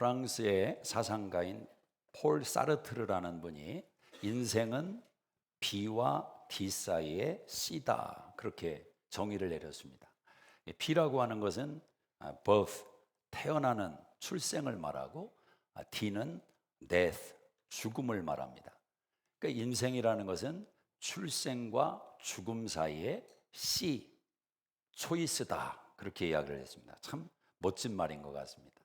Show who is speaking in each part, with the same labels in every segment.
Speaker 1: 프랑스의 사상가인 폴 사르트르라는 분이 인생은 B와 D 사이의 C다, 그렇게 정의를 내렸습니다. B라고 하는 것은 birth, 태어나는 출생을 말하고, D는 death, 죽음을 말합니다. 그러니까 인생이라는 것은 출생과 죽음 사이의 C, 초이스다, 그렇게 이야기를 했습니다. 참 멋진 말인 것 같습니다.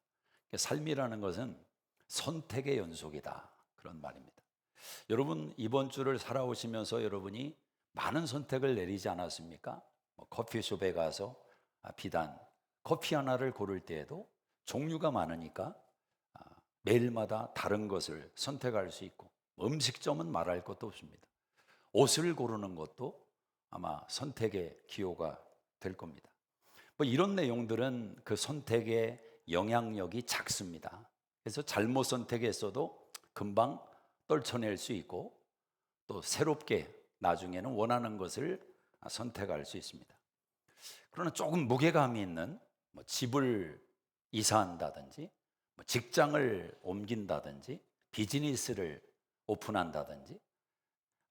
Speaker 1: 삶이라는 것은 선택의 연속이다, 그런 말입니다. 여러분, 이번 주를 살아오시면서 여러분이 많은 선택을 내리지 않았습니까? 커피숍에 가서 비단 커피 하나를 고를 때에도 종류가 많으니까 매일마다 다른 것을 선택할 수 있고, 음식점은 말할 것도 없습니다. 옷을 고르는 것도 아마 선택의 기호가 될 겁니다. 이런 내용들은 그 선택의 영향력이 작습니다. 그래서 잘못 선택했어도 금방 떨쳐낼 수 있고, 또 새롭게 나중에는 원하는 것을 선택할 수 있습니다. 그러나 조금 무게감이 있는 집을 이사한다든지, 직장을 옮긴다든지, 비즈니스를 오픈한다든지,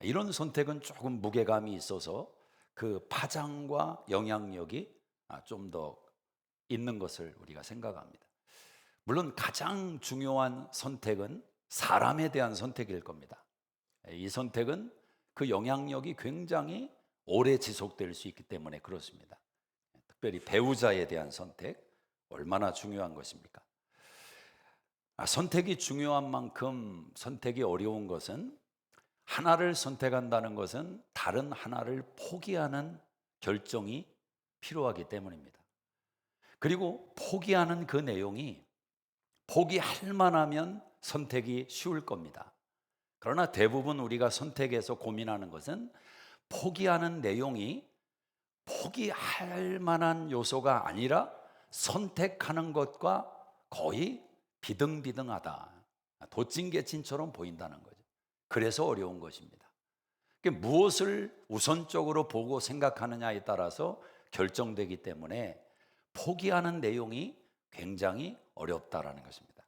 Speaker 1: 이런 선택은 조금 무게감이 있어서 그 파장과 영향력이 좀 더 있는 것을 우리가 생각합니다. 물론 가장 중요한 선택은 사람에 대한 선택일 겁니다. 이 선택은 그 영향력이 굉장히 오래 지속될 수 있기 때문에 그렇습니다. 특별히 배우자에 대한 선택, 얼마나 중요한 것입니까? 선택이 중요한 만큼 선택이 어려운 것은, 하나를 선택한다는 것은 다른 하나를 포기하는 결정이 필요하기 때문입니다. 그리고 포기하는 그 내용이 포기할 만하면 선택이 쉬울 겁니다. 그러나 대부분 우리가 선택해서 고민하는 것은 포기하는 내용이 포기할 만한 요소가 아니라 선택하는 것과 거의 비등비등하다, 도찐개찐처럼 보인다는 거죠. 그래서 어려운 것입니다. 무엇을 우선적으로 보고 생각하느냐에 따라서 결정되기 때문에 포기하는 내용이 굉장히 어렵다라는 것입니다.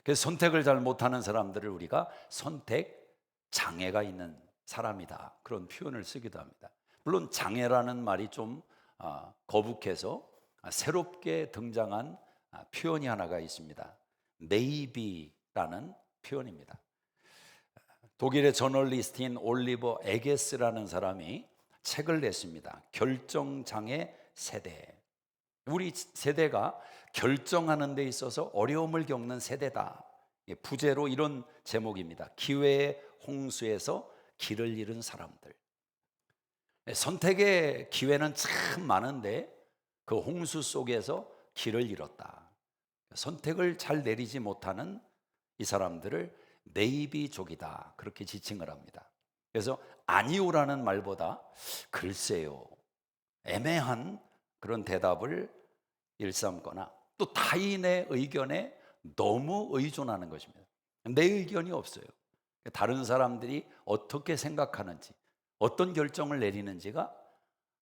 Speaker 1: 그래서 선택을 잘 못하는 사람들을 우리가 선택 장애가 있는 사람이다, 그런 표현을 쓰기도 합니다. 물론 장애라는 말이 좀 거북해서 새롭게 등장한 표현이 하나가 있습니다. maybe라는 표현입니다. 독일의 저널리스트인 올리버 에게스라는 사람이 책을 냈습니다. 결정장애 세대. 우리 세대가 결정하는 데 있어서 어려움을 겪는 세대다. 부제로 이런 제목입니다. 기회의 홍수에서 길을 잃은 사람들. 선택의 기회는 참 많은데 그 홍수 속에서 길을 잃었다. 선택을 잘 내리지 못하는 이 사람들을 네이비족이다, 그렇게 지칭을 합니다. 그래서 아니오라는 말보다 글쎄요, 애매한 그런 대답을 일삼거나, 또 타인의 의견에 너무 의존하는 것입니다. 내 의견이 없어요. 다른 사람들이 어떻게 생각하는지, 어떤 결정을 내리는지가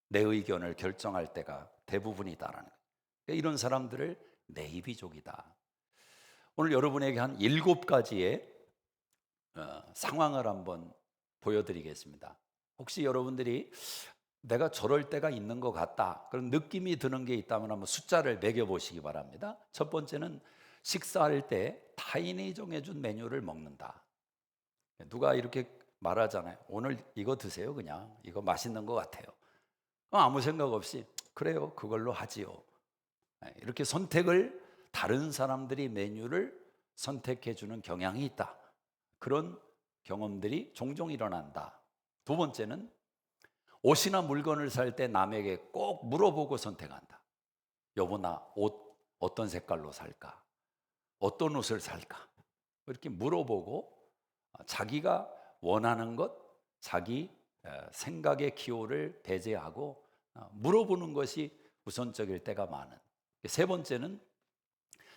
Speaker 1: 내 의견을 결정할 때가 대부분이다라는 거예요. 이런 사람들을 네이비족이다. 오늘 여러분에게 한 7가지의 상황을 한번 보여드리겠습니다. 혹시 여러분들이 내가 저럴 때가 있는 것 같다, 그런 느낌이 드는 게 있다면 한번 숫자를 매겨보시기 바랍니다. 첫 번째는 식사할 때 타인이 정해준 메뉴를 먹는다. 누가 이렇게 말하잖아요. 오늘 이거 드세요, 그냥 이거 맛있는 것 같아요. 아무 생각 없이 그래요, 그걸로 하지요. 이렇게 선택을, 다른 사람들이 메뉴를 선택해주는 경향이 있다, 그런 경험들이 종종 일어난다. 두 번째는 옷이나 물건을 살 때 남에게 꼭 물어보고 선택한다. 여보, 나 옷 어떤 색깔로 살까? 어떤 옷을 살까? 이렇게 물어보고 자기가 원하는 것, 자기 생각의 기호를 배제하고 물어보는 것이 우선적일 때가 많은. 세 번째는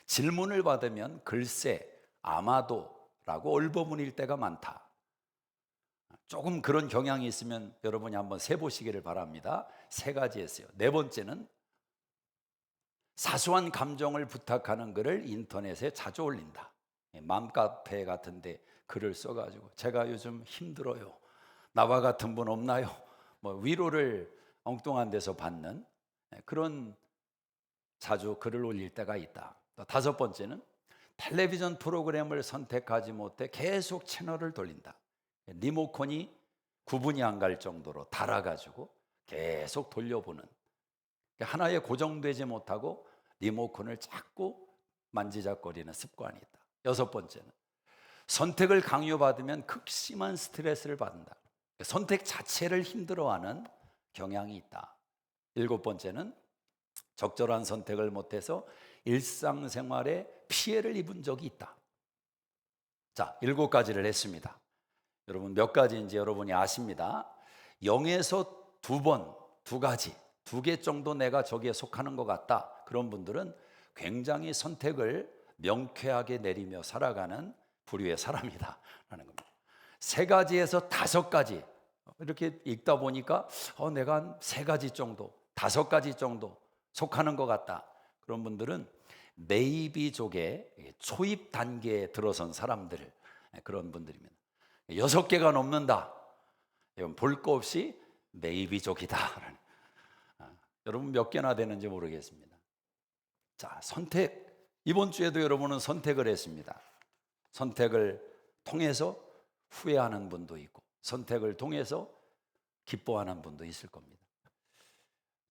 Speaker 1: 질문을 받으면 글쎄, 아마도 라고 얼버무릴 때가 많다. 조금 그런 경향이 있으면 여러분이 한번 세보시기를 바랍니다. 3가지 했어요. 네 번째는 사소한 감정을 부탁하는 글을 인터넷에 자주 올린다. 맘카페 같은 데 글을 써가지고 제가 요즘 힘들어요, 나와 같은 분 없나요? 뭐 위로를 엉뚱한 데서 받는 그런 자주 글을 올릴 때가 있다. 또 다섯 번째는 텔레비전 프로그램을 선택하지 못해 계속 채널을 돌린다. 리모컨이 구분이 안 갈 정도로 달아가지고 계속 돌려보는, 하나에 고정되지 못하고 리모컨을 자꾸 만지작거리는 습관이 있다. 여섯 번째는 선택을 강요받으면 극심한 스트레스를 받는다. 선택 자체를 힘들어하는 경향이 있다. 일곱 번째는 적절한 선택을 못해서 일상생활에 피해를 입은 적이 있다. 자, 일곱 가지를 했습니다. 여러분 몇 가지인지 여러분이 아십니다. 0에서 두 번, 두 가지, 두 개 정도 내가 저기에 속하는 것 같다. 그런 분들은 굉장히 선택을 명쾌하게 내리며 살아가는 부류의 사람이다 라는 겁니다. 세 가지에서 다섯 가지, 이렇게 읽다 보니까 내가 한 세 가지 정도, 다섯 가지 정도 속하는 것 같다. 그런 분들은 네이비족의 초입 단계에 들어선 사람들, 그런 분들입니다. 여섯 개가 넘는다, 이건 볼 거 없이 네이비족이다. 여러분 몇 개나 되는지 모르겠습니다. 자, 선택. 이번 주에도 여러분은 선택을 했습니다. 선택을 통해서 후회하는 분도 있고 선택을 통해서 기뻐하는 분도 있을 겁니다.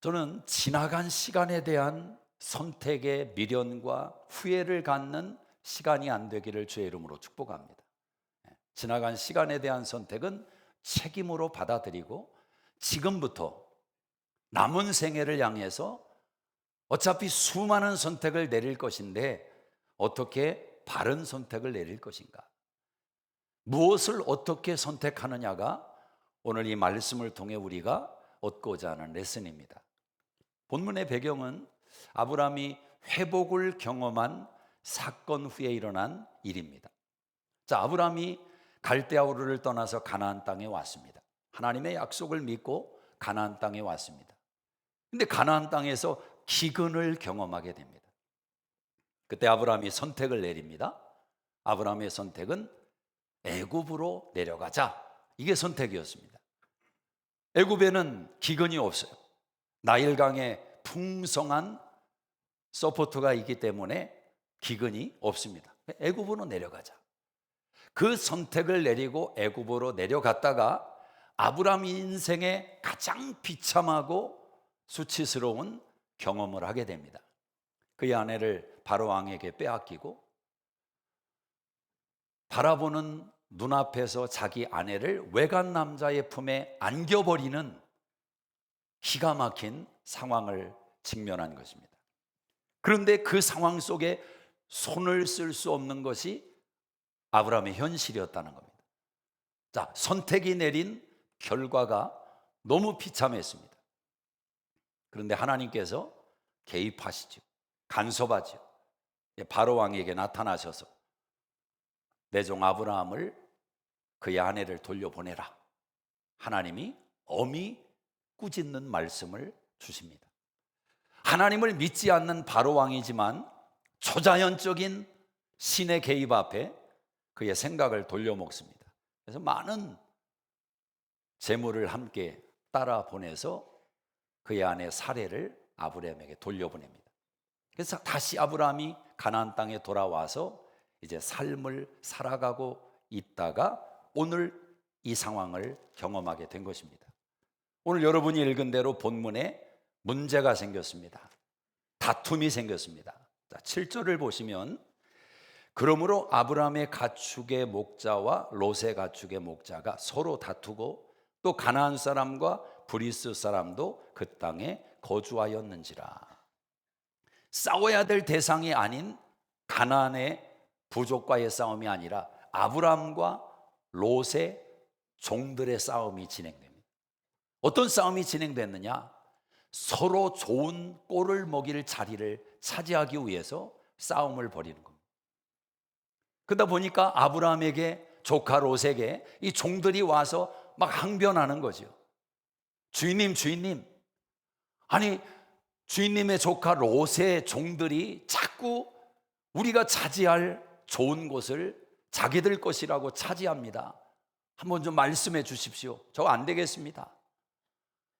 Speaker 1: 저는 지나간 시간에 대한 선택의 미련과 후회를 갖는 시간이 안 되기를 주의 이름으로 축복합니다. 지나간 시간에 대한 선택은 책임으로 받아들이고 지금부터 남은 생애를 향해서 어차피 수많은 선택을 내릴 것인데 어떻게 바른 선택을 내릴 것인가, 무엇을 어떻게 선택하느냐가 오늘 이 말씀을 통해 우리가 얻고자 하는 레슨입니다. 본문의 배경은 아브라함이 회복을 경험한 사건 후에 일어난 일입니다. 자, 아브라함이 갈대아 우르를 떠나서 가나안 땅에 왔습니다. 하나님의 약속을 믿고 가나안 땅에 왔습니다. 근데 가나안 땅에서 기근을 경험하게 됩니다. 그때 아브라함이 선택을 내립니다. 아브라함의 선택은 애굽으로 내려가자, 이게 선택이었습니다. 애굽에는 기근이 없어요. 나일강에 풍성한 서포트가 있기 때문에 기근이 없습니다. 애굽으로 내려가자. 그 선택을 내리고 애굽으로 내려갔다가 아브라함 인생의 가장 비참하고 수치스러운 경험을 하게 됩니다. 그의 아내를 바로 왕에게 빼앗기고 바라보는 눈앞에서 자기 아내를 외간 남자의 품에 안겨버리는 기가 막힌 상황을 직면한 것입니다. 그런데 그 상황 속에 손을 쓸 수 없는 것이 아브라함의 현실이었다는 겁니다. 자, 선택이 내린 결과가 너무 비참했습니다. 그런데 하나님께서 개입하시죠. 간섭하죠. 바로 왕에게 나타나셔서 내 종 아브라함을 그의 아내를 돌려보내라. 하나님이 엄히 꾸짖는 말씀을 주십니다. 하나님을 믿지 않는 바로 왕이지만 초자연적인 신의 개입 앞에 그의 생각을 돌려먹습니다. 그래서 많은 재물을 함께 따라 보내서 그의 아내 사례를 아브라함에게 돌려보냅니다. 그래서 다시 아브라함이 가나안 땅에 돌아와서 이제 삶을 살아가고 있다가 오늘 이 상황을 경험하게 된 것입니다. 오늘 여러분이 읽은 대로 본문에 문제가 생겼습니다. 다툼이 생겼습니다. 7절을 보시면 그러므로 아브라함의 가축의 목자와 롯의 가축의 목자가 서로 다투고 또 가나안 사람과 브리스 사람도 그 땅에 거주하였는지라. 싸워야 될 대상이 아닌 가나안의 부족과의 싸움이 아니라 아브라함과 롯의 종들의 싸움이 진행됩니다. 어떤 싸움이 진행됐느냐? 서로 좋은 꼴을 먹일 자리를 차지하기 위해서 싸움을 벌이는 겁니다. 그러다 보니까 아브라함에게, 조카 롯에게 이 종들이 와서 막 항변하는 거죠. 주인님, 아니 주인님의 조카 롯의 종들이 자꾸 우리가 차지할 좋은 곳을 자기들 것이라고 차지합니다. 한번 좀 말씀해 주십시오. 저 안 되겠습니다.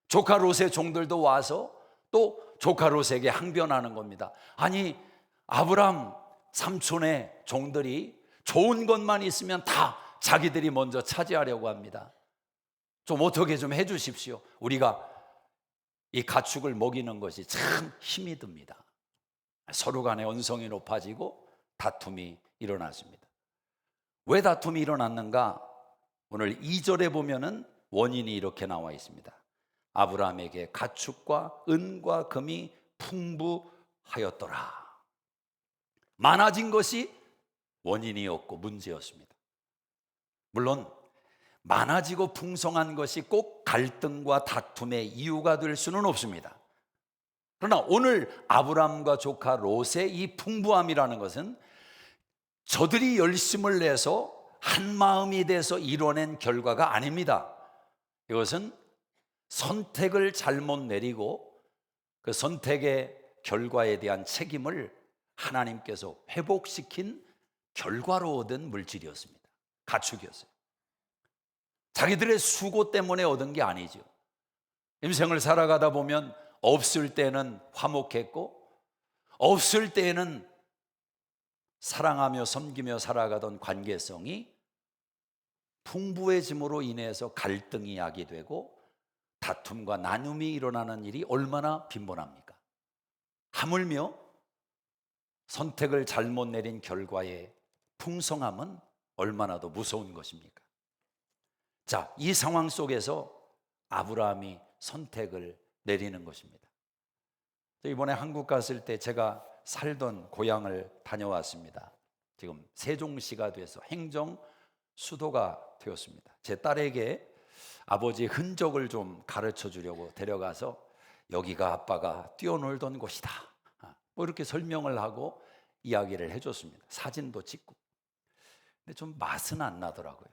Speaker 1: 조카 롯의 종들도 와서 또 조카 롯에게 항변하는 겁니다. 아니, 아브람 삼촌의 종들이 좋은 것만 있으면 다 자기들이 먼저 차지하려고 합니다. 좀 어떻게 좀 해 주십시오. 우리가 이 가축을 먹이는 것이 참 힘이 듭니다. 서로 간에 언성이 높아지고 다툼이 일어났습니다. 왜 다툼이 일어났는가? 오늘 2절에 보면은 원인이 이렇게 나와 있습니다. 아브라함에게 가축과 은과 금이 풍부하였더라. 많아진 것이 원인이었고 문제였습니다. 물론 많아지고 풍성한 것이 꼭 갈등과 다툼의 이유가 될 수는 없습니다. 그러나 오늘 아브람과 조카 롯의 이 풍부함이라는 것은 저들이 열심을 내서 한 마음이 돼서 이뤄낸 결과가 아닙니다. 이것은 선택을 잘못 내리고 그 선택의 결과에 대한 책임을 하나님께서 회복시킨 결과로 얻은 물질이었습니다. 가축이었어요. 자기들의 수고 때문에 얻은 게 아니죠. 인생을 살아가다 보면 없을 때는 화목했고 없을 때에는 사랑하며 섬기며 살아가던 관계성이 풍부해짐으로 인해서 갈등이 야기되고 다툼과 나눔이 일어나는 일이 얼마나 빈번합니까? 하물며 선택을 잘못 내린 결과의 풍성함은 얼마나 더 무서운 것입니까? 자, 이 상황 속에서 아브라함이 선택을 내리는 것입니다. 이번에 한국 갔을 때 제가 살던 고향을 다녀왔습니다. 지금 세종시가 돼서 행정 수도가 되었습니다. 제 딸에게 아버지의 흔적을 좀 가르쳐 주려고 데려가서 여기가 아빠가 뛰어놀던 곳이다, 뭐 이렇게 설명을 하고 이야기를 해줬습니다. 사진도 찍고. 근데 좀 맛은 안 나더라고요.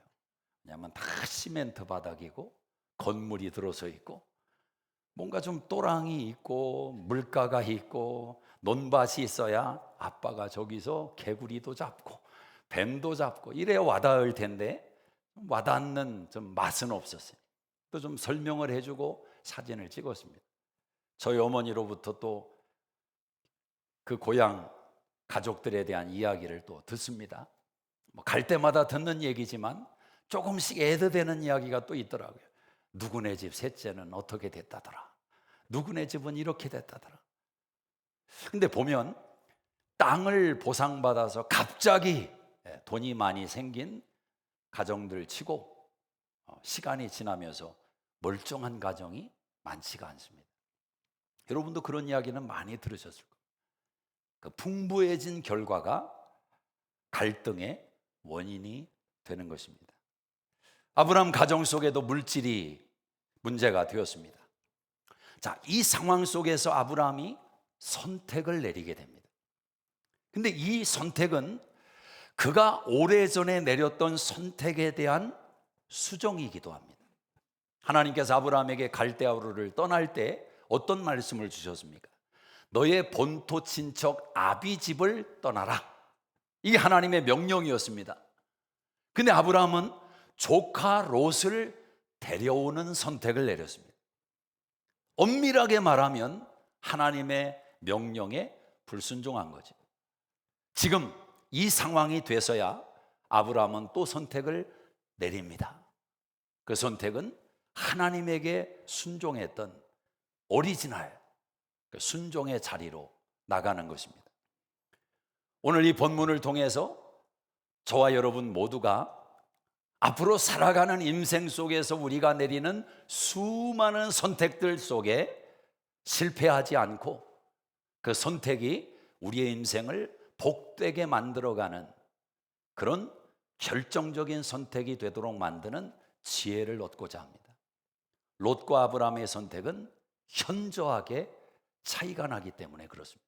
Speaker 1: 왜냐하면 다 시멘트 바닥이고 건물이 들어서 있고 뭔가 좀 또랑이 있고 물가가 있고 논밭이 있어야 아빠가 저기서 개구리도 잡고 뱀도 잡고 이래야 와닿을 텐데 와닿는 좀 맛은 없었어요. 또 좀 설명을 해주고 사진을 찍었습니다. 저희 어머니로부터 또 그 고향 가족들에 대한 이야기를 또 듣습니다. 뭐 갈 때마다 듣는 얘기지만 조금씩 애드되는 이야기가 또 있더라고요. 누구네 집 셋째는 어떻게 됐다더라. 누구네 집은 이렇게 됐다더라. 근데 보면 땅을 보상받아서 갑자기 돈이 많이 생긴 가정들 치고 시간이 지나면서 멀쩡한 가정이 많지가 않습니다. 여러분도 그런 이야기는 많이 들으셨을 거예요. 그 풍부해진 결과가 갈등의 원인이 되는 것입니다. 아브라함 가정 속에도 물질이 문제가 되었습니다. 자, 이 상황 속에서 아브라함이 선택을 내리게 됩니다. 근데 이 선택은 그가 오래전에 내렸던 선택에 대한 수정이기도 합니다. 하나님께서 아브라함에게 갈대아우르를 떠날 때 어떤 말씀을 주셨습니까? 너의 본토 친척 아비 집을 떠나라. 이게 하나님의 명령이었습니다. 근데 아브라함은 조카 롯을 데려오는 선택을 내렸습니다. 엄밀하게 말하면 하나님의 명령에 불순종한 거죠. 지금 이 상황이 돼서야 아브라함은 또 선택을 내립니다. 그 선택은 하나님에게 순종했던 오리지널 그 순종의 자리로 나가는 것입니다. 오늘 이 본문을 통해서 저와 여러분 모두가 앞으로 살아가는 인생 속에서 우리가 내리는 수많은 선택들 속에 실패하지 않고 그 선택이 우리의 인생을 복되게 만들어가는 그런 결정적인 선택이 되도록 만드는 지혜를 얻고자 합니다. 롯과 아브라함의 선택은 현저하게 차이가 나기 때문에 그렇습니다.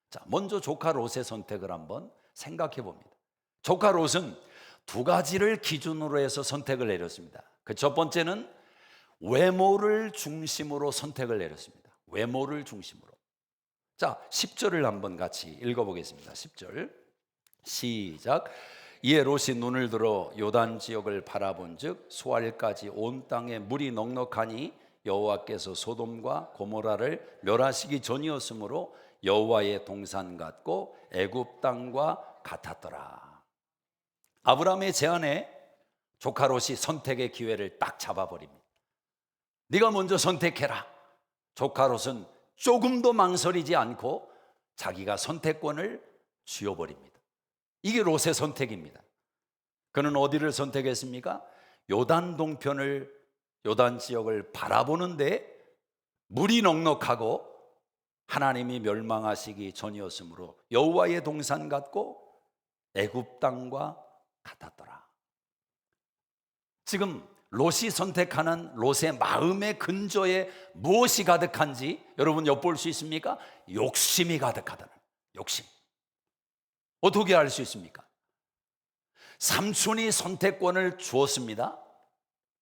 Speaker 1: 자, 먼저 조카 롯의 선택을 한번 생각해 봅니다. 조카 롯은 두 가지를 기준으로 해서 선택을 내렸습니다. 그 첫 번째는 외모를 중심으로 선택을 내렸습니다. 외모를 중심으로. 자, 10절을 한번 같이 읽어보겠습니다. 10절 시작. 이에 롯이 눈을 들어 요단 지역을 바라본즉 소알까지 온 땅에 물이 넉넉하니 여호와께서 소돔과 고모라를 멸하시기 전이었으므로 여호와의 동산 같고 애굽 땅과 같았더라. 아브라함의 제안에 조카 롯이 선택의 기회를 딱 잡아버립니다. 네가 먼저 선택해라. 조카 롯은 조금도 망설이지 않고 자기가 선택권을 쥐어버립니다. 이게 롯의 선택입니다. 그는 어디를 선택했습니까? 요단 동편을, 요단 지역을 바라보는데 물이 넉넉하고 하나님이 멸망하시기 전이었으므로 여호와의 동산 같고 애굽 땅과 같았더라. 지금 롯이 선택하는 롯의 마음의 근저에 무엇이 가득한지 여러분 엿볼 수 있습니까? 욕심이 가득하다는, 욕심. 어떻게 알 수 있습니까? 삼촌이 선택권을 주었습니다.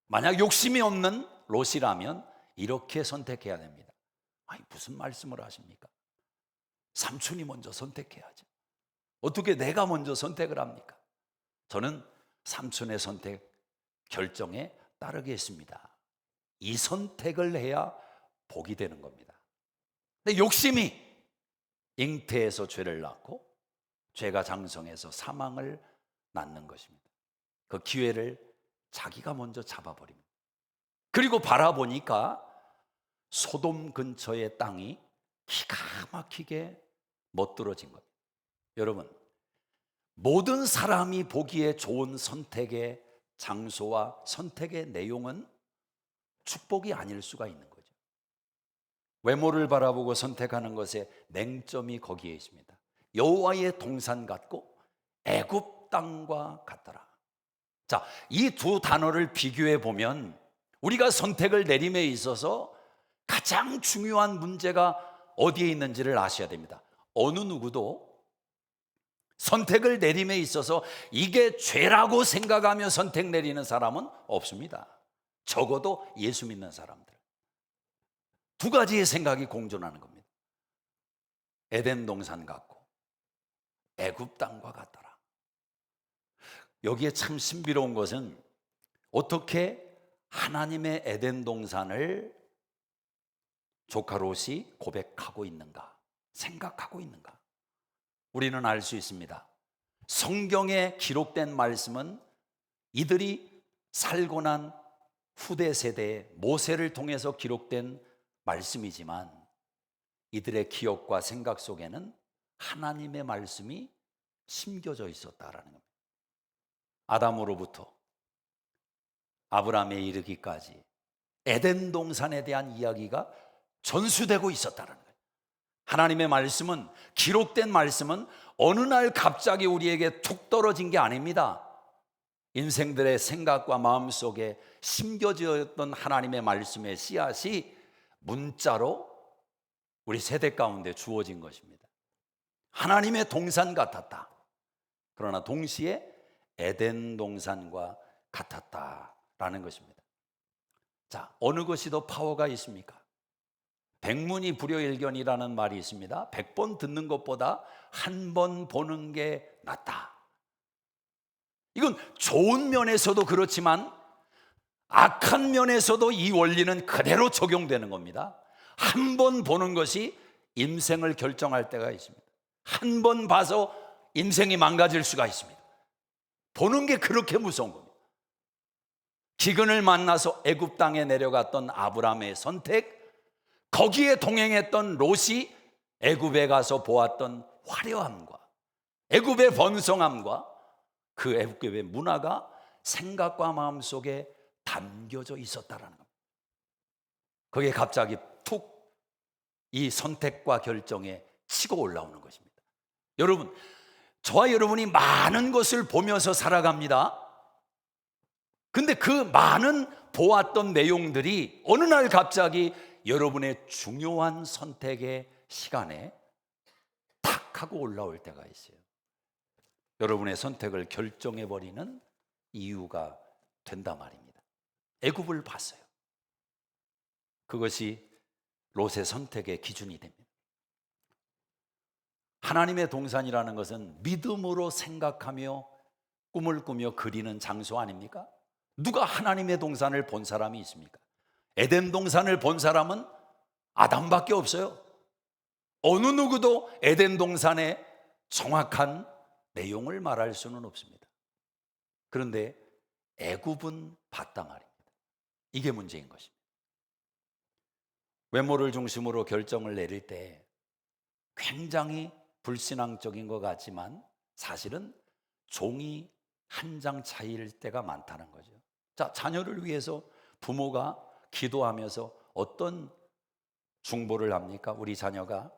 Speaker 1: 만약 욕심이 없는 롯이라면 이렇게 선택해야 됩니다. 아니, 무슨 말씀을 하십니까? 삼촌이 먼저 선택해야죠. 어떻게 내가 먼저 선택을 합니까? 저는 삼촌의 선택 결정에 따르겠습니다. 이 선택을 해야 복이 되는 겁니다. 근데 욕심이 잉태에서 죄를 낳고 죄가 장성해서 사망을 낳는 것입니다. 그 기회를 자기가 먼저 잡아버립니다. 그리고 바라보니까 소돔 근처의 땅이 기가 막히게 멋들어진 겁니다. 여러분, 모든 사람이 보기에 좋은 선택의 장소와 선택의 내용은 축복이 아닐 수가 있는 거죠. 외모를 바라보고 선택하는 것에 맹점이 거기에 있습니다. 여호와의 동산 같고 애굽 땅과 같더라. 자, 이 두 단어를 비교해 보면 우리가 선택을 내림에 있어서 가장 중요한 문제가 어디에 있는지를 아셔야 됩니다. 어느 누구도 선택을 내림에 있어서 이게 죄라고 생각하며 선택 내리는 사람은 없습니다. 적어도 예수 믿는 사람들. 두 가지의 생각이 공존하는 겁니다. 에덴 동산 같고 애굽 땅과 같더라. 여기에 참 신비로운 것은 어떻게 하나님의 에덴 동산을 조카 롯이 고백하고 있는가, 생각하고 있는가. 우리는 알 수 있습니다. 성경에 기록된 말씀은 이들이 살고 난 후대 세대의 모세를 통해서 기록된 말씀이지만 이들의 기억과 생각 속에는 하나님의 말씀이 심겨져 있었다라는 겁니다. 아담으로부터 아브라함에 이르기까지 에덴 동산에 대한 이야기가 전수되고 있었다는 거예요. 하나님의 말씀은, 기록된 말씀은 어느 날 갑자기 우리에게 툭 떨어진 게 아닙니다. 인생들의 생각과 마음 속에 심겨졌던 하나님의 말씀의 씨앗이 문자로 우리 세대 가운데 주어진 것입니다. 하나님의 동산 같았다. 그러나 동시에 에덴 동산과 같았다라는 것입니다. 자, 어느 것이 더 파워가 있습니까? 백문이 불여일견이라는 말이 있습니다. 100번 듣는 것보다 한 번 보는 게 낫다. 이건 좋은 면에서도 그렇지만 악한 면에서도 이 원리는 그대로 적용되는 겁니다. 한 번 보는 것이 인생을 결정할 때가 있습니다. 한 번 봐서 인생이 망가질 수가 있습니다. 보는 게 그렇게 무서운 겁니다. 기근을 만나서 애굽 땅에 내려갔던 아브라함의 선택, 거기에 동행했던 롯이 애굽에 가서 보았던 화려함과 애굽의 번성함과 그 애굽의 문화가 생각과 마음 속에 담겨져 있었다라는 겁니다. 그게 갑자기 툭 이 선택과 결정에 치고 올라오는 것입니다. 여러분, 저와 여러분이 많은 것을 보면서 살아갑니다. 근데 그 많은 보았던 내용들이 어느 날 갑자기 여러분의 중요한 선택의 시간에 탁 하고 올라올 때가 있어요. 여러분의 선택을 결정해버리는 이유가 된단 말입니다. 애굽을 봤어요. 그것이 롯의 선택의 기준이 됩니다. 하나님의 동산이라는 것은 믿음으로 생각하며 꿈을 꾸며 그리는 장소 아닙니까? 누가 하나님의 동산을 본 사람이 있습니까? 에덴 동산을 본 사람은 아담밖에 없어요. 어느 누구도 에덴 동산의 정확한 내용을 말할 수는 없습니다. 그런데 애굽은 봤다 말입니다. 이게 문제인 것입니다. 외모를 중심으로 결정을 내릴 때 굉장히 불신앙적인 것 같지만 사실은 종이 한 장 차이일 때가 많다는 거죠. 자, 자녀를 위해서 부모가 기도하면서 어떤 중보를 합니까? 우리 자녀가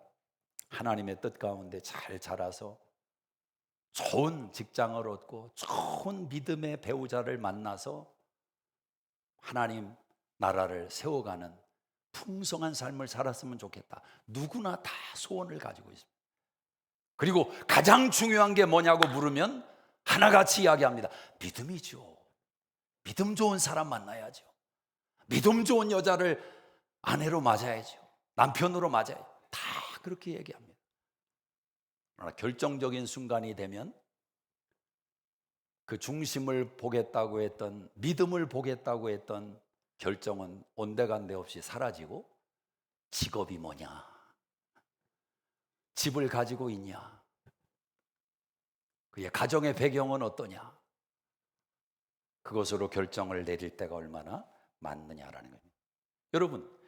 Speaker 1: 하나님의 뜻 가운데 잘 자라서 좋은 직장을 얻고 좋은 믿음의 배우자를 만나서 하나님 나라를 세워가는 풍성한 삶을 살았으면 좋겠다. 누구나 다 소원을 가지고 있습니다. 그리고 가장 중요한 게 뭐냐고 물으면 하나같이 이야기합니다. 믿음이죠. 믿음 좋은 사람 만나야죠. 믿음 좋은 여자를 아내로 맞아야죠. 남편으로 맞아야죠. 다 그렇게 얘기합니다. 그러나 결정적인 순간이 되면 그 중심을 보겠다고 했던, 믿음을 보겠다고 했던 결정은 온데간데 없이 사라지고, 직업이 뭐냐, 집을 가지고 있냐, 그의 가정의 배경은 어떠냐, 그것으로 결정을 내릴 때가 얼마나 많느냐라는 겁니다. 여러분,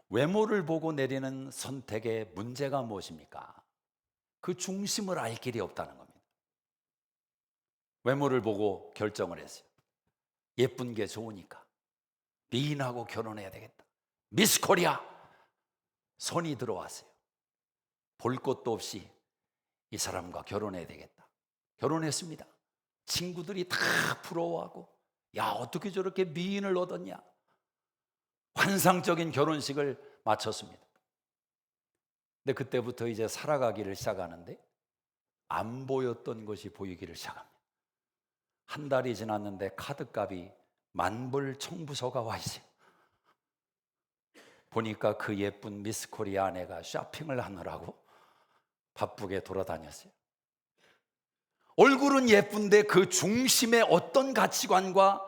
Speaker 1: 외모를 보고 내리는 선택의 문제가 무엇입니까? 그 중심을 알 길이 없다는 겁니다. 외모를 보고 결정을 했어요. 예쁜 게 좋으니까 미인하고 결혼해야 되겠다. 미스 코리아 손이 들어왔어요. 볼 것도 없이 이 사람과 결혼해야 되겠다. 결혼했습니다. 친구들이 다 부러워하고, 야, 어떻게 저렇게 미인을 얻었냐. 환상적인 결혼식을 마쳤습니다. 근데 그때부터 이제 살아가기를 시작하는데 안 보였던 것이 보이기를 시작합니다. 한 달이 지났는데 카드값이 만불 청부서가 와 있어요. 보니까 그 예쁜 미스 코리아 아내가 쇼핑을 하느라고 바쁘게 돌아다녔어요. 얼굴은 예쁜데 그 중심에 어떤 가치관과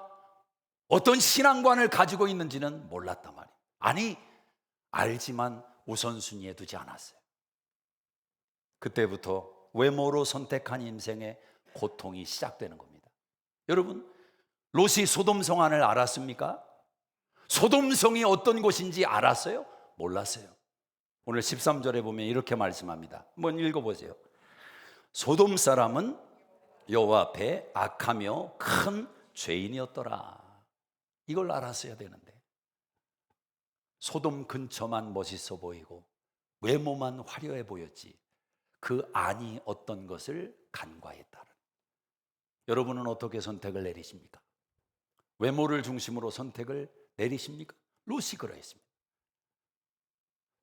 Speaker 1: 어떤 신앙관을 가지고 있는지는 몰랐단 말이에요. 아니, 알지만 우선순위에 두지 않았어요. 그때부터 외모로 선택한 인생의 고통이 시작되는 겁니다. 여러분, 롯이 소돔성 안을 알았습니까? 소돔성이 어떤 곳인지 알았어요? 몰랐어요. 오늘 13절에 보면 이렇게 말씀합니다. 한번 읽어보세요. 소돔 사람은 여호와 앞에 악하며 큰 죄인이었더라. 이걸 알았어야 되는데 소돔 근처만 멋있어 보이고 외모만 화려해 보였지 그 안이 어떤 것을 간과했다는. 여러분은 어떻게 선택을 내리십니까? 외모를 중심으로 선택을 내리십니까? 롯이 그러했습니다.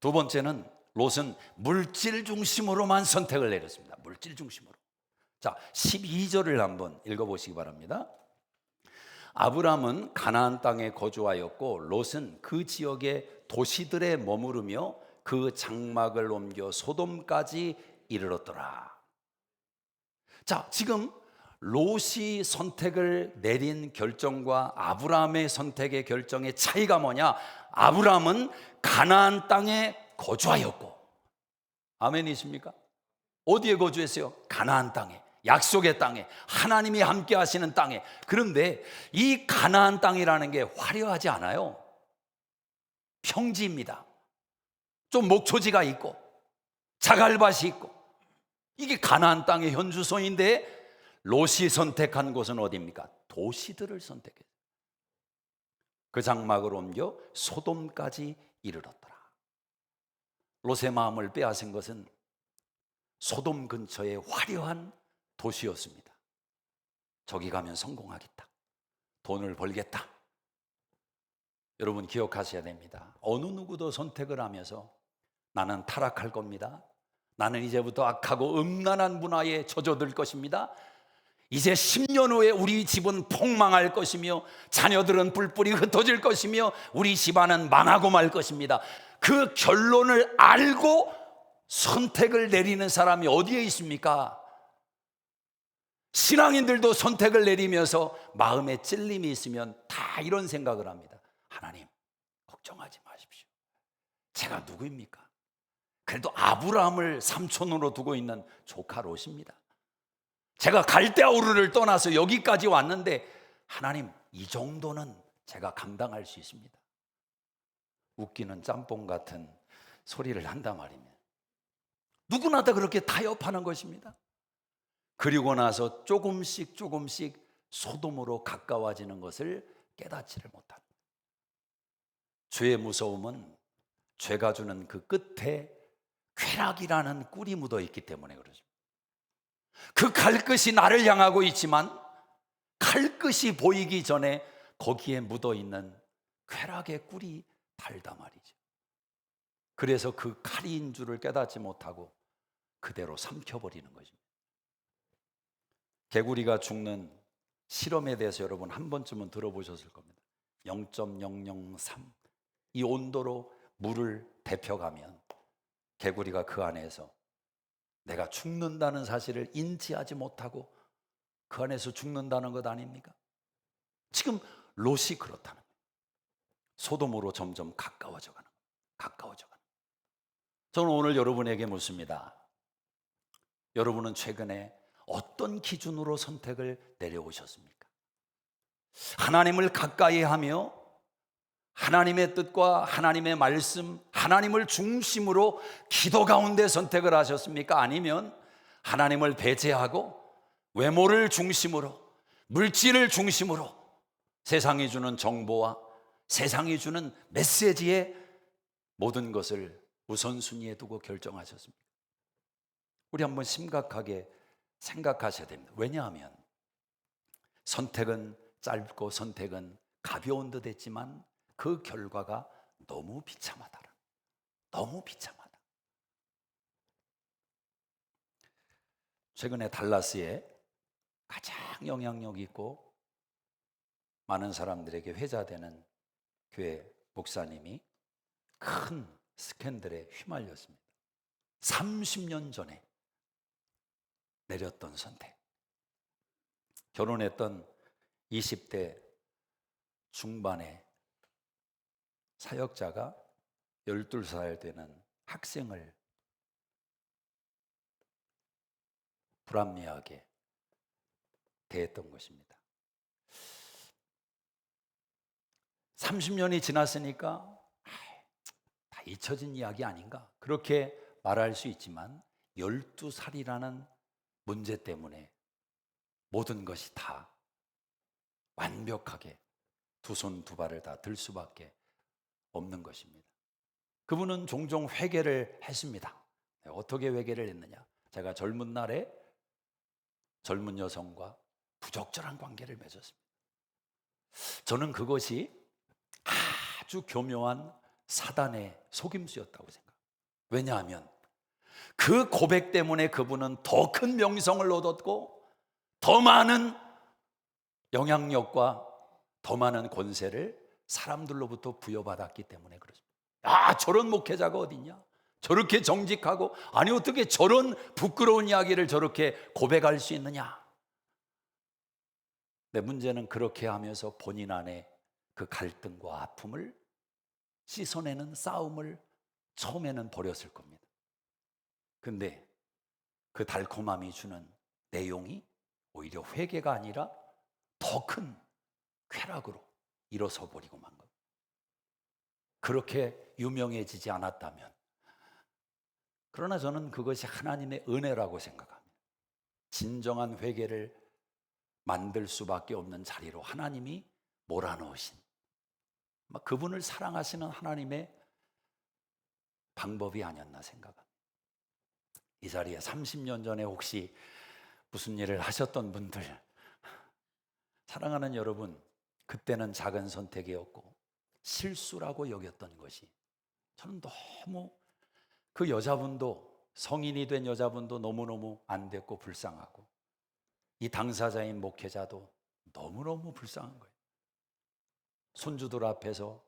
Speaker 1: 두 번째는 롯은 물질 중심으로만 선택을 내렸습니다. 물질 중심으로. 자, 12절을 한번 읽어보시기 바랍니다. 아브람은 가나안 땅에 거주하였고 롯은 그 지역의 도시들에 머무르며 그 장막을 옮겨 소돔까지 이르렀더라. 자, 지금 롯이 선택을 내린 결정과 아브라함의 선택의 결정의 차이가 뭐냐? 아브라함은 가나안 땅에 거주하였고, 아멘이십니까? 어디에 거주했어요? 가나안 땅에, 약속의 땅에, 하나님이 함께 하시는 땅에. 그런데 이 가나안 땅이라는 게 화려하지 않아요. 평지입니다. 좀 목초지가 있고 자갈밭이 있고, 이게 가나안 땅의 현주소인데 롯이 선택한 곳은 어디입니까? 도시들을 선택했어요. 그 장막을 옮겨 소돔까지 이르렀더라. 롯의 마음을 빼앗은 것은 소돔 근처의 화려한 도시였습니다. 저기 가면 성공하겠다, 돈을 벌겠다. 여러분 기억하셔야 됩니다. 어느 누구도 선택을 하면서 나는 타락할 겁니다, 나는 이제부터 악하고 음란한 문화에 젖어들 것입니다, 이제 10년 후에 우리 집은 폭망할 것이며 자녀들은 뿔뿔이 흩어질 것이며 우리 집안은 망하고 말 것입니다, 그 결론을 알고 선택을 내리는 사람이 어디에 있습니까? 신앙인들도 선택을 내리면서 마음에 찔림이 있으면 다 이런 생각을 합니다. 하나님, 걱정하지 마십시오. 제가 누구입니까? 그래도 아브라함을 삼촌으로 두고 있는 조카 롯입니다. 제가 갈대아우르를 떠나서 여기까지 왔는데 하나님, 이 정도는 제가 감당할 수 있습니다. 웃기는 짬뽕 같은 소리를 한단 말입니다. 누구나 다 그렇게 타협하는 것입니다. 그리고 나서 조금씩 소돔으로 가까워지는 것을 깨닫지를 못합니다. 죄의 무서움은 죄가 주는 그 끝에 쾌락이라는 꿀이 묻어 있기 때문에 그러죠. 그 칼끝이 나를 향하고 있지만 칼끝이 보이기 전에 거기에 묻어 있는 쾌락의 꿀이 달다 말이죠. 그래서 그 칼인 줄을 깨닫지 못하고 그대로 삼켜버리는 것입니다. 개구리가 죽는 실험에 대해서 여러분 한 번쯤은 들어보셨을 겁니다. 0.003 이 온도로 물을 데펴가면 개구리가 그 안에서 내가 죽는다는 사실을 인지하지 못하고 그 안에서 죽는다는 것 아닙니까? 지금 롯이 그렇다는 거예요. 소돔으로 점점 가까워져 가는 거예요. 저는 오늘 여러분에게 묻습니다. 여러분은 최근에 어떤 기준으로 선택을 내려오셨습니까? 하나님을 가까이 하며 하나님의 뜻과 하나님의 말씀, 하나님을 중심으로 기도 가운데 선택을 하셨습니까? 아니면 하나님을 배제하고 외모를 중심으로, 물질을 중심으로 세상이 주는 정보와 세상이 주는 메시지에 모든 것을 우선순위에 두고 결정하셨습니까? 우리 한번 심각하게 생각하셔야 됩니다. 왜냐하면 선택은 짧고 선택은 가벼운 듯 했지만 그 결과가 너무 비참하다. 너무 비참하다. 최근에 달라스에 가장 영향력 있고 많은 사람들에게 회자되는 교회 목사님이 큰 스캔들에 휘말렸습니다. 30년 전에 내렸던 선택. 결혼했던 20대 중반의 사역자가 12살 되는 학생을 불합리하게 대했던 것입니다. 30년이 지났으니까 다 잊혀진 이야기 아닌가 그렇게 말할 수 있지만 12살이라는 문제 때문에 모든 것이 다 완벽하게 두 손 두 발을 다 들 수밖에 없는 것입니다. 그분은 종종 회개를 했습니다. 어떻게 회개를 했느냐? 제가 젊은 날에 젊은 여성과 부적절한 관계를 맺었습니다. 저는 그것이 아주 교묘한 사단의 속임수였다고 생각합니다. 왜냐하면 그 고백 때문에 그분은 더 큰 명성을 얻었고 더 많은 영향력과 더 많은 권세를 사람들로부터 부여받았기 때문에 그렇습니다. 저런 목회자가 어딨냐? 저렇게 정직하고 아니 어떻게 저런 부끄러운 이야기를 저렇게 고백할 수 있느냐? 근데 문제는 그렇게 하면서 본인 안에 그 갈등과 아픔을 씻어내는 싸움을 처음에는 벌였을 겁니다. 근데 그 달콤함이 주는 내용이 오히려 회개가 아니라 더 큰 쾌락으로 일어서 버리고 만 겁니다. 그렇게 유명해지지 않았다면, 그러나 저는 그것이 하나님의 은혜라고 생각합니다. 진정한 회개를 만들 수밖에 없는 자리로 하나님이 몰아넣으신, 그분을 사랑하시는 하나님의 방법이 아니었나 생각합니다. 이 자리에 30년 전에 혹시 무슨 일을 하셨던 분들, 사랑하는 여러분, 그때는 작은 선택이었고 실수라고 여겼던 것이, 저는 너무 그 여자분도, 성인이 된 여자분도 너무너무 안 됐고 불쌍하고 이 당사자인 목회자도 너무너무 불쌍한 거예요. 손주들 앞에서,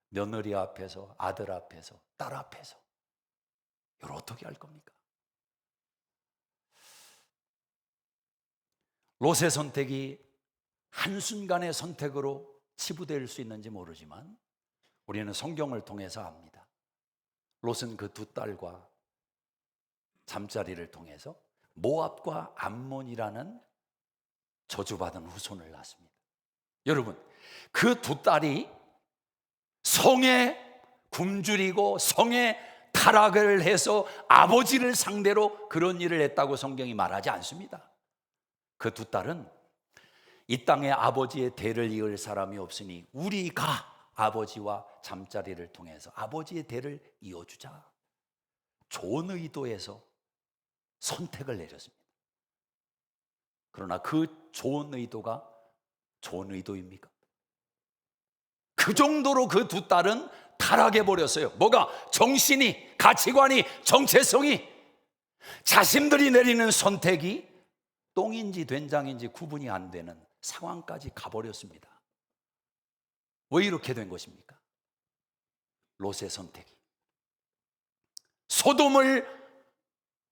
Speaker 1: 며느리 앞에서, 아들 앞에서, 딸 앞에서 이걸 어떻게 할 겁니까? 롯의 선택이 한순간의 선택으로 치부될 수 있는지 모르지만 우리는 성경을 통해서 압니다. 롯은 그 두 딸과 잠자리를 통해서 모압과 암몬이라는 저주받은 후손을 낳습니다. 여러분, 그 두 딸이 성에 굶주리고 성에 타락을 해서 아버지를 상대로 그런 일을 했다고 성경이 말하지 않습니다. 그 두 딸은 이 땅에 아버지의 대를 이을 사람이 없으니 우리가 아버지와 잠자리를 통해서 아버지의 대를 이어주자, 좋은 의도에서 선택을 내렸습니다. 그러나 그 좋은 의도가 좋은 의도입니까? 그 정도로 그 두 딸은 타락해 버렸어요. 뭐가? 정신이, 가치관이, 정체성이, 자신들이 내리는 선택이 똥인지 된장인지 구분이 안 되는 상황까지 가버렸습니다. 왜 이렇게 된 것입니까? 롯의 선택이, 소돔을,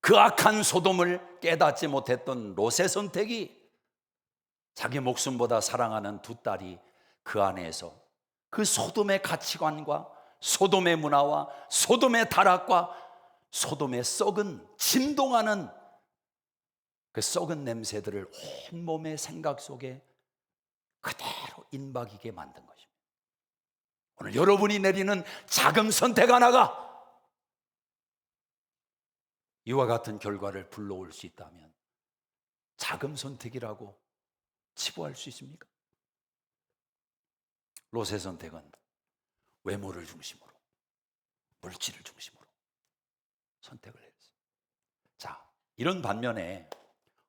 Speaker 1: 그 악한 소돔을 깨닫지 못했던 롯의 선택이, 자기 목숨보다 사랑하는 두 딸이 그 안에서 그 소돔의 가치관과 소돔의 문화와 소돔의 타락과 소돔의 썩은, 진동하는 그 썩은 냄새들을 온몸의 생각 속에 그대로 인박이게 만든 것입니다. 오늘 여러분이 내리는 작은 선택 하나가 이와 같은 결과를 불러올 수 있다면 작은 선택이라고 치부할 수 있습니까? 롯의 선택은 외모를 중심으로, 물질을 중심으로 선택을 했어요. 자, 이런 반면에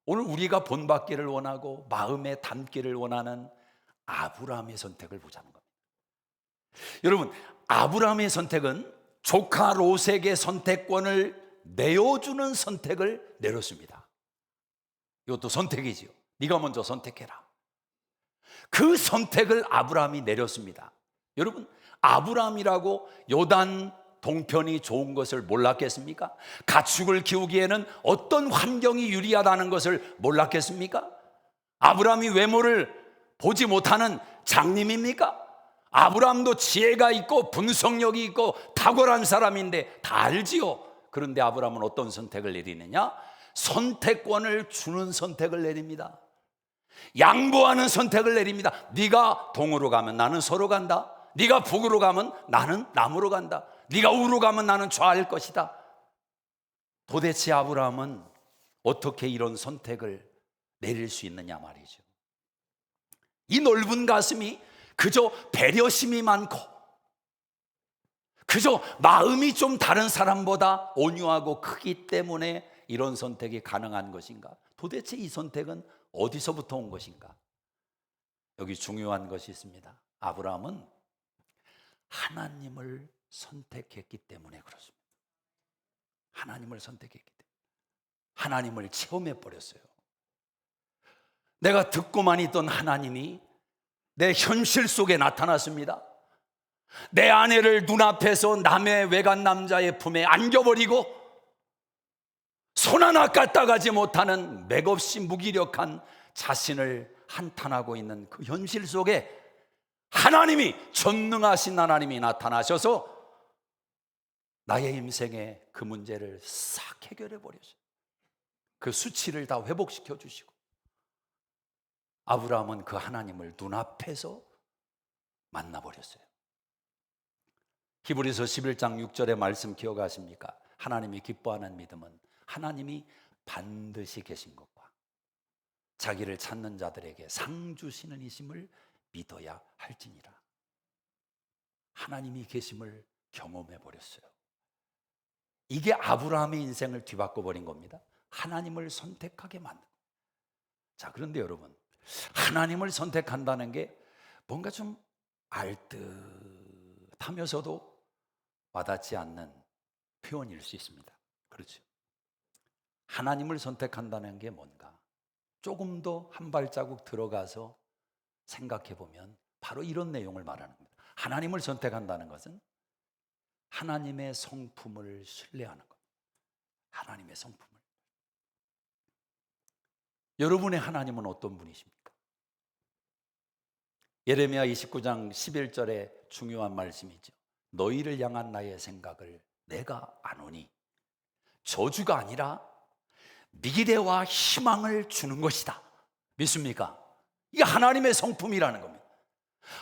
Speaker 1: 오늘 우리가 본받기를 원하고 마음에 담기를 원하는 아브라함의 선택을 보자는 겁니다. 여러분, 아브라함의 선택은 조카 롯에게 선택권을 내어주는 선택을 내렸습니다. 이것도 선택이지요. 네가 먼저 선택해라. 그 선택을 아브라함이 내렸습니다. 여러분, 아브라함이라고 요단 동편이 좋은 것을 몰랐겠습니까? 가축을 키우기에는 어떤 환경이 유리하다는 것을 몰랐겠습니까? 아브라함이 외모를 보지 못하는 장님입니까? 아브라함도 지혜가 있고 분석력이 있고 탁월한 사람인데 다 알지요. 그런데 아브라함은 어떤 선택을 내리느냐? 선택권을 주는 선택을 내립니다. 양보하는 선택을 내립니다. 네가 동으로 가면 나는 서로 간다. 네가 북으로 가면 나는 남으로 간다. 네가 우로 가면 나는 좌할 것이다. 도대체 아브라함은 어떻게 이런 선택을 내릴 수 있느냐 말이죠. 이 넓은 가슴이 그저 배려심이 많고 그저 마음이 좀 다른 사람보다 온유하고 크기 때문에 이런 선택이 가능한 것인가? 도대체 이 선택은 어디서부터 온 것인가? 여기 중요한 것이 있습니다. 아브라함은 하나님을 선택했기 때문에 그렇습니다. 하나님을 선택했기 때문에. 하나님을 체험해 버렸어요. 내가 듣고만 있던 하나님이 내 현실 속에 나타났습니다. 내 아내를 눈앞에서 남의 외간 남자의 품에 안겨버리고 손 하나 까딱하지 못하는 맥없이 무기력한 자신을 한탄하고 있는 그 현실 속에 하나님이, 전능하신 하나님이 나타나셔서 나의 인생의 그 문제를 싹 해결해 버렸어요. 그 수치를 다 회복시켜 주시고, 아브라함은 그 하나님을 눈앞에서 만나버렸어요. 히브리서 11장 6절의 말씀 기억하십니까? 하나님이 기뻐하는 믿음은 하나님이 반드시 계신 것과 자기를 찾는 자들에게 상 주시는 이심을 믿어야 할지니라. 하나님이 계심을 경험해 버렸어요. 이게 아브라함의 인생을 뒤바꿔 버린 겁니다. 하나님을 선택하게 만든 거예요. 자, 그런데 여러분, 하나님을 선택한다는 게 뭔가 좀 알듯하면서도 와닿지 않는 표현일 수 있습니다. 그렇죠? 하나님을 선택한다는 게 뭔가 조금 더 한 발자국 들어가서 생각해 보면 바로 이런 내용을 말하는 겁니다. 하나님을 선택한다는 것은 하나님의 성품을 신뢰하는 것, 하나님의 성품을. 여러분의 하나님은 어떤 분이십니까? 예레미야 29장 11절에 중요한 말씀이죠. 너희를 향한 나의 생각을 내가 아노니 저주가 아니라 미래와 희망을 주는 것이다. 믿습니까? 이게 하나님의 성품이라는 겁니다.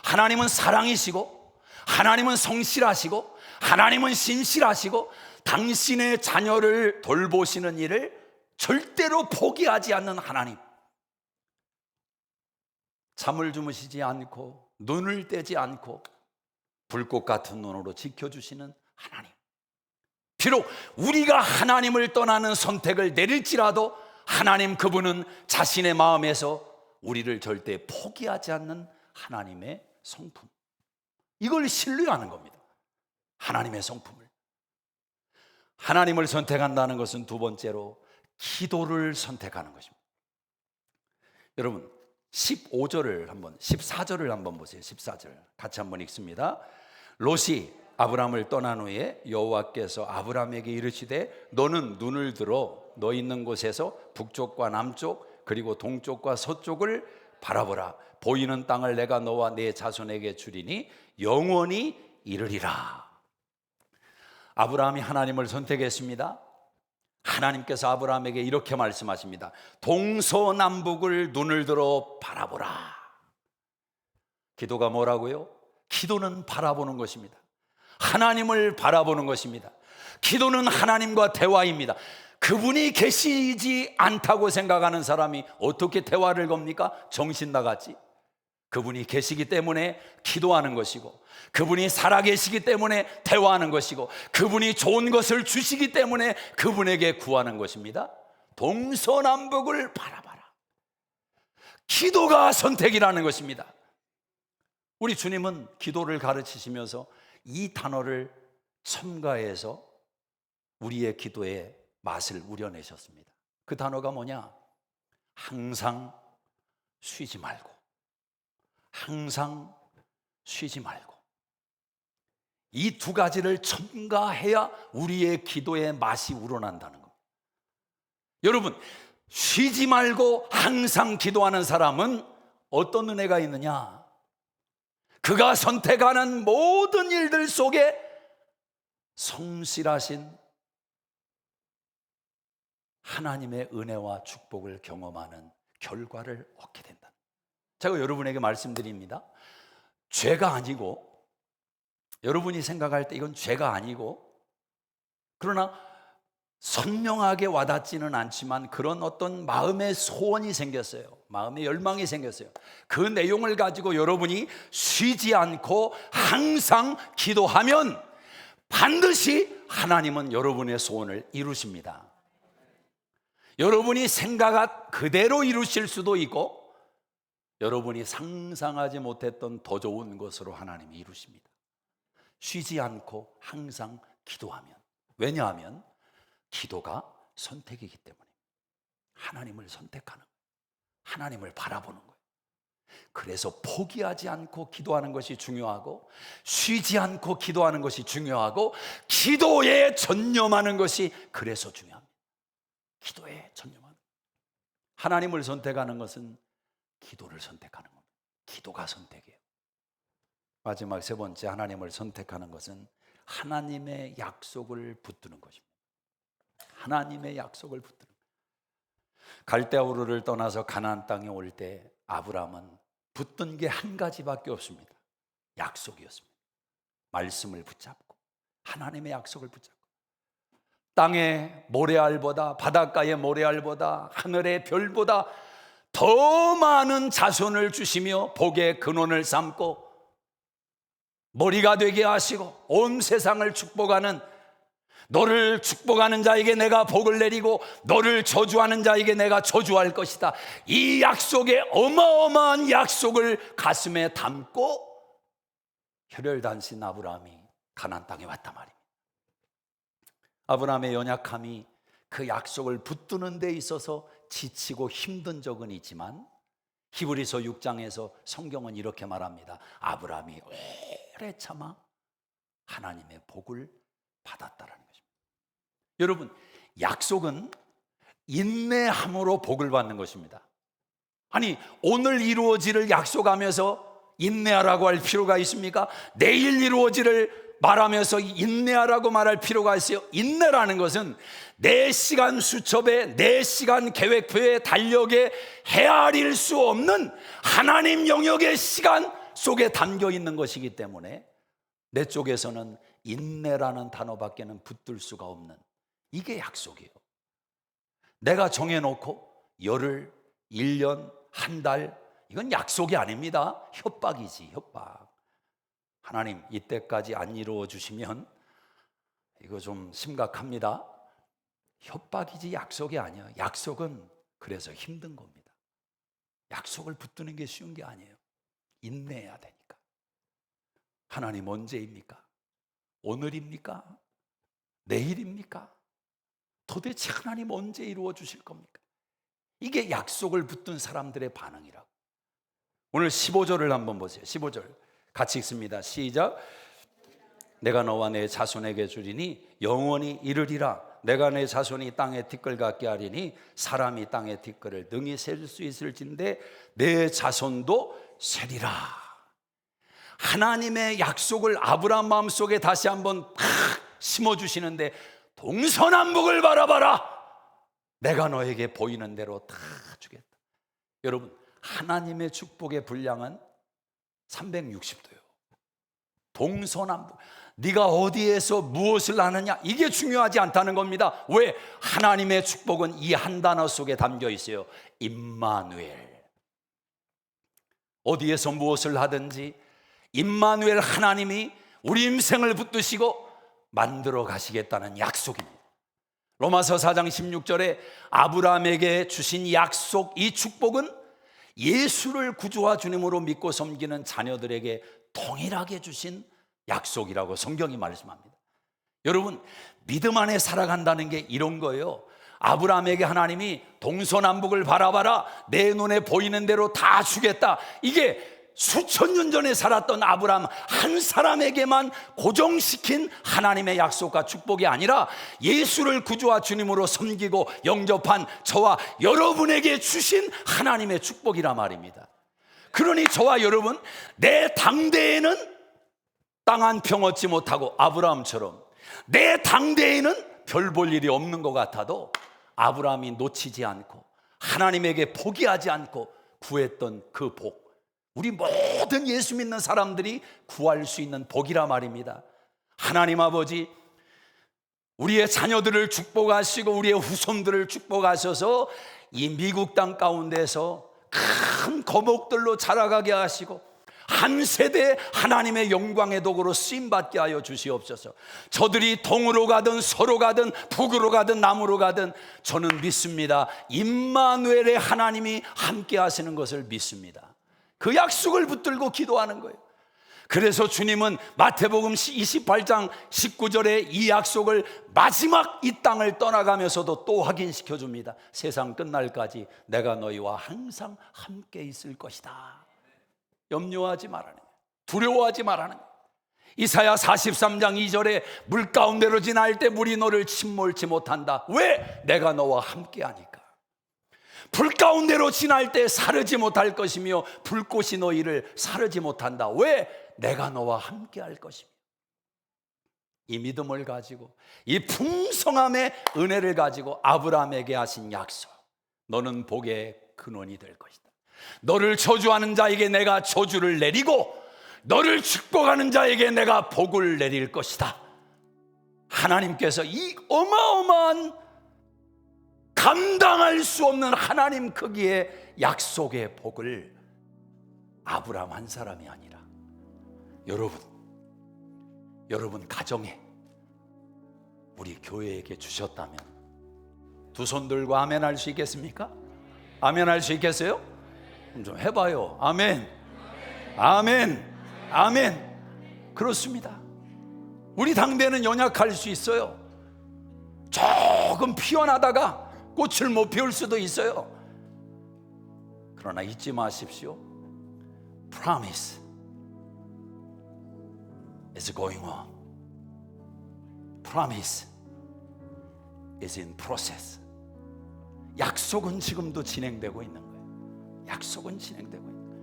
Speaker 1: 하나님은 사랑이시고, 하나님은 성실하시고, 하나님은 신실하시고, 당신의 자녀를 돌보시는 일을 절대로 포기하지 않는 하나님. 잠을 주무시지 않고 눈을 떼지 않고 불꽃 같은 눈으로 지켜주시는 하나님. 비록 우리가 하나님을 떠나는 선택을 내릴지라도 하나님 그분은 자신의 마음에서 우리를 절대 포기하지 않는 하나님의 성품. 이걸 신뢰하는 겁니다. 하나님의 성품을. 하나님을 선택한다는 것은 두 번째로 기도를 선택하는 것입니다. 여러분 14절을 한번 보세요. 14절 같이 한번 읽습니다. 롯이 아브람을 떠난 후에 여호와께서 아브람에게 이르시되 너는 눈을 들어 너 있는 곳에서 북쪽과 남쪽 그리고 동쪽과 서쪽을 바라보라. 보이는 땅을 내가 너와 네 자손에게 주리니 영원히 이르리라. 아브라함이 하나님을 선택했습니다. 하나님께서 아브라함에게 이렇게 말씀하십니다. 동서남북을 눈을 들어 바라보라. 기도가 뭐라고요? 기도는 바라보는 것입니다. 하나님을 바라보는 것입니다. 기도는 하나님과 대화입니다. 그분이 계시지 않다고 생각하는 사람이 어떻게 대화를 겁니까? 정신 나갔지. 그분이 계시기 때문에 기도하는 것이고, 그분이 살아계시기 때문에 대화하는 것이고, 그분이 좋은 것을 주시기 때문에 그분에게 구하는 것입니다. 동서남북을 바라봐라. 기도가 선택이라는 것입니다. 우리 주님은 기도를 가르치시면서 이 단어를 첨가해서 우리의 기도의 맛을 우려내셨습니다. 그 단어가 뭐냐? 항상 쉬지 말고, 항상 쉬지 말고. 이 두 가지를 첨가해야 우리의 기도의 맛이 우러난다는 겁니다. 여러분, 쉬지 말고 항상 기도하는 사람은 어떤 은혜가 있느냐? 그가 선택하는 모든 일들 속에 성실하신 하나님의 은혜와 축복을 경험하는 결과를 얻게 된다. 제가 여러분에게 말씀드립니다. 죄가 아니고, 여러분이 생각할 때 이건 죄가 아니고, 그러나 선명하게 와닿지는 않지만 그런 어떤 마음의 소원이 생겼어요. 마음의 열망이 생겼어요. 그 내용을 가지고 여러분이 쉬지 않고 항상 기도하면 반드시 하나님은 여러분의 소원을 이루십니다. 여러분이 생각한 그대로 이루실 수도 있고, 여러분이 상상하지 못했던 더 좋은 것으로 하나님이 이루십니다. 쉬지 않고 항상 기도하면. 왜냐하면 기도가 선택이기 때문에 하나님을 선택하는 거예요. 하나님을 바라보는 거예요. 그래서 포기하지 않고 기도하는 것이 중요하고, 쉬지 않고 기도하는 것이 중요하고, 기도에 전념하는 것이 그래서 중요합니다. 기도에 전념하는, 하나님을 선택하는 것은 기도를 선택하는 겁니다. 기도가 선택이에요. 마지막 세 번째, 하나님을 선택하는 것은 하나님의 약속을 붙드는 것입니다. 하나님의 약속을 붙드는 거예요. 갈대아 우르를 떠나서 가나안 땅에 올 때 아브라함은 붙든 게 한 가지밖에 없습니다. 약속이었습니다. 말씀을 붙잡고, 하나님의 약속을 붙잡고, 땅의 모래알보다, 바닷가의 모래알보다, 하늘의 별보다 더 많은 자손을 주시며 복의 근원을 삼고 머리가 되게 하시고 온 세상을 축복하는, 너를 축복하는 자에게 내가 복을 내리고 너를 저주하는 자에게 내가 저주할 것이다. 이 약속의 어마어마한 약속을 가슴에 담고 혈혈단신 아브라함이 가나안 땅에 왔단 말입니다. 아브라함의 연약함이 그 약속을 붙드는 데 있어서 지치고 힘든 적은 있지만, 히브리서 6장에서 성경은 이렇게 말합니다. 아브라함이 오래 참아 하나님의 복을 받았다라는 것입니다. 여러분, 약속은 인내함으로 복을 받는 것입니다. 아니, 오늘 이루어지를 약속하면서 인내하라고 할 필요가 있습니까? 내일 이루어지를 말하면서 인내하라고 말할 필요가 있어요? 인내라는 것은 내 시간 수첩에, 내 시간 계획표에, 달력에 헤아릴 수 없는 하나님 영역의 시간 속에 담겨 있는 것이기 때문에 내 쪽에서는 인내라는 단어밖에는 붙들 수가 없는, 이게 약속이에요. 내가 정해놓고 열흘, 1년, 한 달, 이건 약속이 아닙니다. 협박이지, 협박. 하나님, 이때까지 안 이루어 주시면 이거 좀 심각합니다. 협박이지 약속이 아니에요. 약속은 그래서 힘든 겁니다. 약속을 붙드는 게 쉬운 게 아니에요. 인내해야 되니까. 하나님, 언제입니까? 오늘입니까? 내일입니까? 도대체 하나님 언제 이루어 주실 겁니까? 이게 약속을 붙든 사람들의 반응이라고. 오늘 15절을 한번 보세요. 15절 같이 읽습니다. 시작. 내가 너와 내 자손에게 주리니 영원히 이르리라. 내가 내 자손이 땅의 티끌 같게 하리니 사람이 땅의 티끌을 능히 셀 수 있을진데 내 자손도 세리라. 하나님의 약속을 아브라함 마음속에 다시 한번 팍 심어주시는데, 동서남북을 바라봐라. 내가 너에게 보이는 대로 다 주겠다. 여러분, 하나님의 축복의 분량은 360도예요. 동서남북. 네가 어디에서 무엇을 하느냐, 이게 중요하지 않다는 겁니다. 왜? 하나님의 축복은 이 한 단어 속에 담겨 있어요. 임마누엘. 어디에서 무엇을 하든지 임마누엘, 하나님이 우리 인생을 붙드시고 만들어 가시겠다는 약속입니다. 로마서 4장 16절에 아브라함에게 주신 약속, 이 축복은 예수를 구주와 주님으로 믿고 섬기는 자녀들에게 동일하게 주신 약속이라고 성경이 말씀합니다. 여러분, 믿음 안에 살아간다는 게 이런 거예요. 아브라함에게 하나님이 동서남북을 바라봐라, 내 눈에 보이는 대로 다 주겠다. 이게 수천 년 전에 살았던 아브라함 한 사람에게만 고정시킨 하나님의 약속과 축복이 아니라 예수를 구주와 주님으로 섬기고 영접한 저와 여러분에게 주신 하나님의 축복이라 말입니다. 그러니 저와 여러분, 내 당대에는 땅 한 평 얻지 못하고 아브라함처럼, 내 당대에는 별 볼 일이 없는 것 같아도 아브라함이 놓치지 않고 하나님에게 포기하지 않고 구했던 그 복, 우리 모든 예수 믿는 사람들이 구할 수 있는 복이라 말입니다. 하나님 아버지, 우리의 자녀들을 축복하시고 우리의 후손들을 축복하셔서 이 미국 땅 가운데서 큰 거목들로 자라가게 하시고 한 세대 하나님의 영광의 도구로 쓰임받게 하여 주시옵소서. 저들이 동으로 가든 서로 가든 북으로 가든 남으로 가든 저는 믿습니다. 임마누엘의 하나님이 함께 하시는 것을 믿습니다. 그 약속을 붙들고 기도하는 거예요. 그래서 주님은 마태복음 28장 19절에 이 약속을 마지막 이 땅을 떠나가면서도 또 확인시켜 줍니다. 세상 끝날까지 내가 너희와 항상 함께 있을 것이다. 염려하지 말라는 거예요. 두려워하지 말라는 거예요. 이사야 43장 2절에 물 가운데로 지날 때 물이 너를 침몰치 못한다. 왜? 내가 너와 함께 하니까. 불 가운데로 지날 때 사르지 못할 것이며 불꽃이 너희를 사르지 못한다. 왜? 내가 너와 함께 할 것이며. 이 믿음을 가지고, 이 풍성함의 은혜를 가지고 아브라함에게 하신 약속, 너는 복의 근원이 될 것이다. 너를 저주하는 자에게 내가 저주를 내리고 너를 축복하는 자에게 내가 복을 내릴 것이다. 하나님께서 이 어마어마한 감당할 수 없는 하나님 크기의 약속의 복을 아브라함 한 사람이 아니라 여러분 가정에, 우리 교회에게 주셨다면 두 손 들고 아멘 할 수 있겠습니까? 아멘 할 수 있겠어요? 좀 해봐요. 아멘, 아멘, 아멘. 그렇습니다. 우리 당대는 연약할 수 있어요. 조금 피어나다가 꽃을 못 피울 수도 있어요. 그러나 잊지 마십시오. Promise is going on. Promise is in process. 약속은 지금도 진행되고 있는 거예요. 약속은 진행되고 있는 거예요.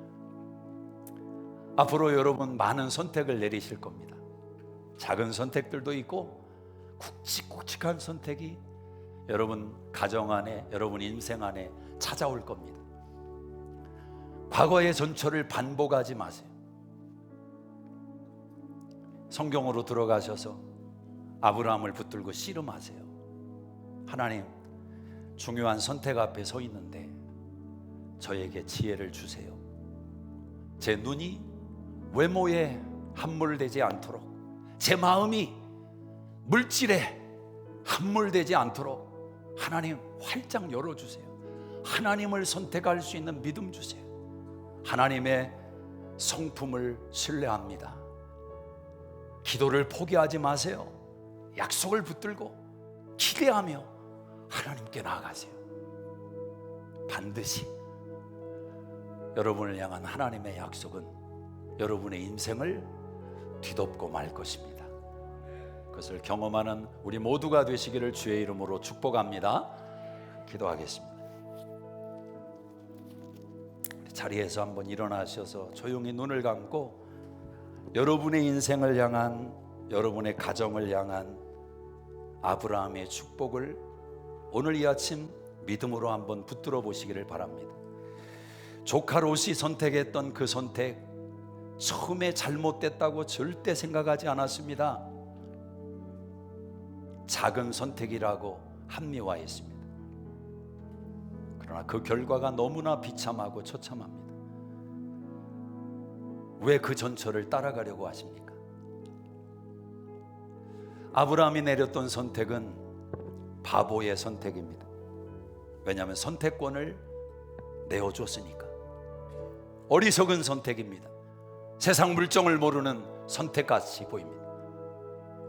Speaker 1: 앞으로 여러분 많은 선택을 내리실 겁니다. 작은 선택들도 있고 굵직굵직한 선택이 여러분 가정 안에, 여러분 인생 안에 찾아올 겁니다. 과거의 전철을 반복하지 마세요. 성경으로 들어가셔서 아브라함을 붙들고 씨름하세요. 하나님, 중요한 선택 앞에 서 있는데 저에게 지혜를 주세요. 제 눈이 외모에 함몰되지 않도록, 제 마음이 물질에 함몰되지 않도록 하나님 활짝 열어주세요. 하나님을 선택할 수 있는 믿음 주세요. 하나님의 성품을 신뢰합니다. 기도를 포기하지 마세요. 약속을 붙들고 기대하며 하나님께 나아가세요. 반드시 여러분을 향한 하나님의 약속은 여러분의 인생을 뒤덮고 말 것입니다. 그것을 경험하는 우리 모두가 되시기를 주의 이름으로 축복합니다. 기도하겠습니다. 자리에서 한번 일어나셔서 조용히 눈을 감고 여러분의 인생을 향한, 여러분의 가정을 향한 아브라함의 축복을 오늘 이 아침 믿음으로 한번 붙들어 보시기를 바랍니다. 조카 롯이 선택했던 그 선택, 처음에 잘못됐다고 절대 생각하지 않았습니다. 작은 선택이라고 합리화했습니다. 그러나 그 결과가 너무나 비참하고 처참합니다. 왜 그 전철을 따라가려고 하십니까? 아브라함이 내렸던 선택은 바보의 선택입니다. 왜냐하면 선택권을 내어줬으니까. 어리석은 선택입니다. 세상 물정을 모르는 선택같이 보입니다.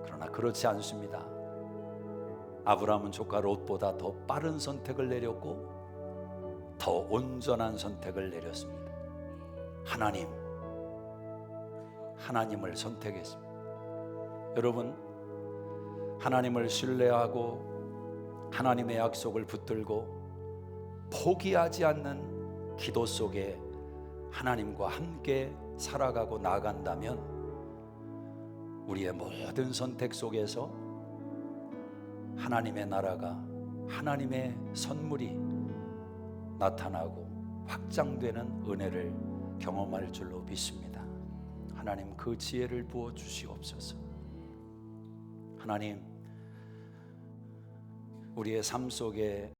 Speaker 1: 그러나 그렇지 않습니다. 아브라함은 조카 롯보다 더 빠른 선택을 내렸고 더 온전한 선택을 내렸습니다. 하나님을 선택했습니다. 여러분, 하나님을 신뢰하고 하나님의 약속을 붙들고 포기하지 않는 기도 속에 하나님과 함께 살아가고 나아간다면 우리의 모든 선택 속에서 하나님의 나라가, 하나님의 선물이 나타나고 확장되는 은혜를 경험할 줄로 믿습니다. 하나님, 그 지혜를 부어 주시옵소서. 하나님, 우리의 삶 속에